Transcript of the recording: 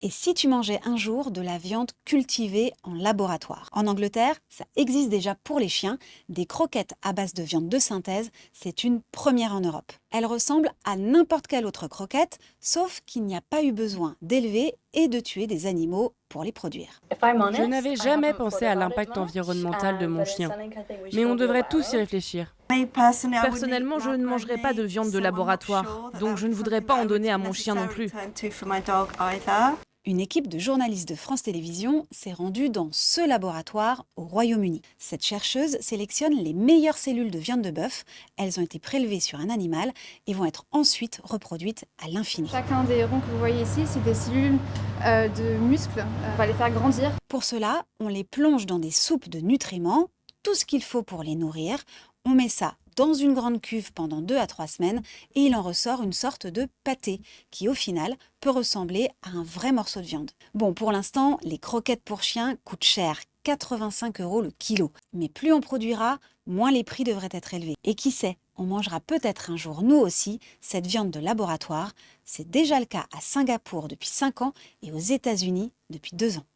Et si tu mangeais un jour de la viande cultivée en laboratoire? En Angleterre, ça existe déjà pour les chiens, des croquettes à base de viande de synthèse, c'est une première en Europe. Elles ressemblent à n'importe quelle autre croquette, sauf qu'il n'y a pas eu besoin d'élever et de tuer des animaux pour les produire. Je n'avais jamais pensé à l'impact environnemental de mon chien, mais on devrait tous y réfléchir. Personnellement, je ne mangerai pas de viande de laboratoire, donc je ne voudrais pas en donner à mon chien non plus. Une équipe de journalistes de France Télévisions s'est rendue dans ce laboratoire au Royaume-Uni. Cette chercheuse sélectionne les meilleures cellules de viande de bœuf. Elles ont été prélevées sur un animal et vont être ensuite reproduites à l'infini. Chacun des ronds que vous voyez ici, c'est des cellules de muscles. On va les faire grandir. Pour cela, on les plonge dans des soupes de nutriments, tout ce qu'il faut pour les nourrir. On met ça dans une grande cuve pendant 2 à 3 semaines et il en ressort une sorte de pâté qui, au final, peut ressembler à un vrai morceau de viande. Bon, pour l'instant, les croquettes pour chiens coûtent cher, 85 € le kilo. Mais plus on produira, moins les prix devraient être élevés. Et qui sait, on mangera peut-être un jour, nous aussi, cette viande de laboratoire. C'est déjà le cas à Singapour depuis 5 ans et aux États-Unis depuis 2 ans.